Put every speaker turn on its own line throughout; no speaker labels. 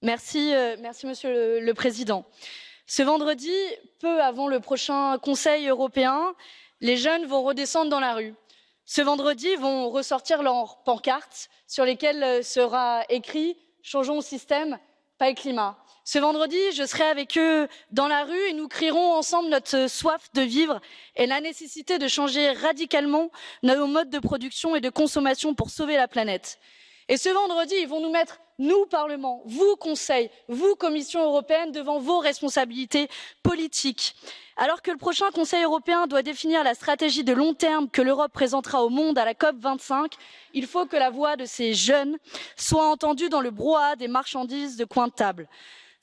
Merci Monsieur le Président. Ce vendredi, peu avant le prochain Conseil européen, les jeunes vont redescendre dans la rue. Ce vendredi, ils vont ressortir leurs pancartes sur lesquelles sera écrit « Changeons le système, pas le climat ». Ce vendredi, je serai avec eux dans la rue et nous crierons ensemble notre soif de vivre et la nécessité de changer radicalement nos modes de production et de consommation pour sauver la planète. Et ce vendredi, ils vont nous mettre, nous, Parlement, vous, Conseil, vous, Commission européenne, devant vos responsabilités politiques. Alors que le prochain Conseil européen doit définir la stratégie de long terme que l'Europe présentera au monde à la COP25, il faut que la voix de ces jeunes soit entendue dans le brouhaha des marchandises de coin de table.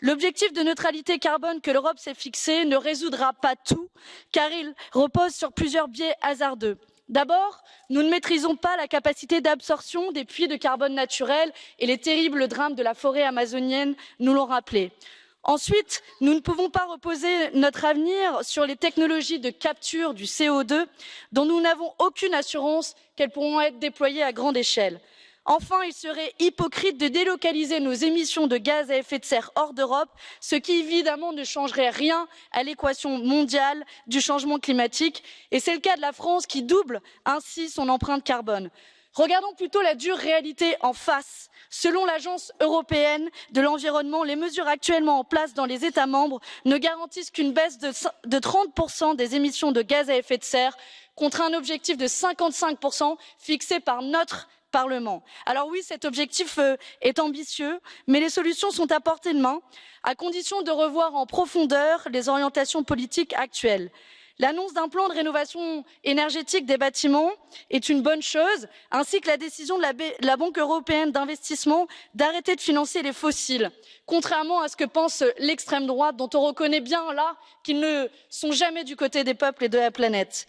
L'objectif de neutralité carbone que l'Europe s'est fixé ne résoudra pas tout, car il repose sur plusieurs biais hasardeux. D'abord, nous ne maîtrisons pas la capacité d'absorption des puits de carbone naturels et les terribles drames de la forêt amazonienne nous l'ont rappelé. Ensuite, nous ne pouvons pas reposer notre avenir sur les technologies de capture du CO2 dont nous n'avons aucune assurance qu'elles pourront être déployées à grande échelle. Enfin, il serait hypocrite de délocaliser nos émissions de gaz à effet de serre hors d'Europe, ce qui évidemment ne changerait rien à l'équation mondiale du changement climatique, et c'est le cas de la France qui double ainsi son empreinte carbone. Regardons plutôt la dure réalité en face. Selon l'Agence européenne de l'environnement, les mesures actuellement en place dans les États membres ne garantissent qu'une baisse de 30% des émissions de gaz à effet de serre, contre un objectif de 55% fixé par notre Parlement. Alors oui, cet objectif est ambitieux, mais les solutions sont à portée de main, à condition de revoir en profondeur les orientations politiques actuelles. L'annonce d'un plan de rénovation énergétique des bâtiments est une bonne chose, ainsi que la décision de la Banque européenne d'investissement d'arrêter de financer les fossiles, contrairement à ce que pense l'extrême droite, dont on reconnaît bien là qu'ils ne sont jamais du côté des peuples et de la planète.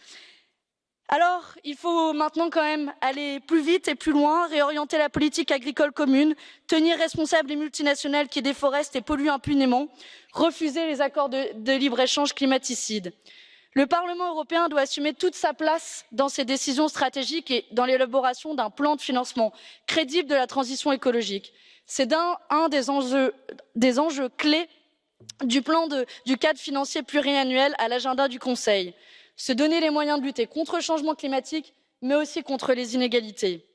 Alors, il faut maintenant quand même aller plus vite et plus loin, réorienter la politique agricole commune, tenir responsables les multinationales qui déforestent et polluent impunément, refuser les accords de libre-échange climaticides. Le Parlement européen doit assumer toute sa place dans ces décisions stratégiques et dans l'élaboration d'un plan de financement crédible de la transition écologique. C'est un des enjeux clés du cadre financier pluriannuel à l'agenda du Conseil. Se donner les moyens de lutter contre le changement climatique, mais aussi contre les inégalités.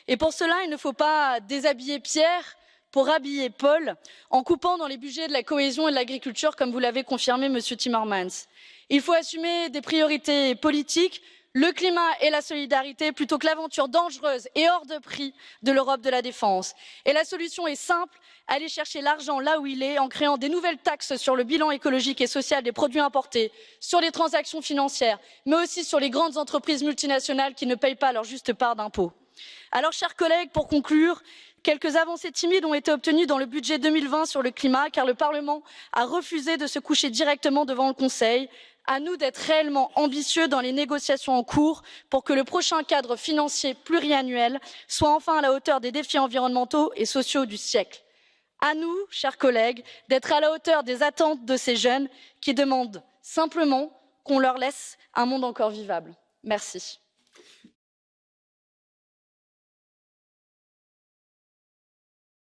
Et pour cela, il ne faut pas déshabiller Pierre pour habiller Paul, en coupant dans les budgets de la cohésion et de l'agriculture, comme vous l'avez confirmé, Monsieur Timmermans. Il faut assumer des priorités politiques, le climat et la solidarité, plutôt que l'aventure dangereuse et hors de prix de l'Europe de la défense. Et la solution est simple, aller chercher l'argent là où il est, en créant des nouvelles taxes sur le bilan écologique et social des produits importés, sur les transactions financières, mais aussi sur les grandes entreprises multinationales qui ne payent pas leur juste part d'impôts. Alors, chers collègues, pour conclure, quelques avancées timides ont été obtenues dans le budget 2020 sur le climat, car le Parlement a refusé de se coucher directement devant le Conseil. À nous d'être réellement ambitieux dans les négociations en cours pour que le prochain cadre financier pluriannuel soit enfin à la hauteur des défis environnementaux et sociaux du siècle. À nous, chers collègues, d'être à la hauteur des attentes de ces jeunes qui demandent simplement qu'on leur laisse un monde encore vivable. Merci.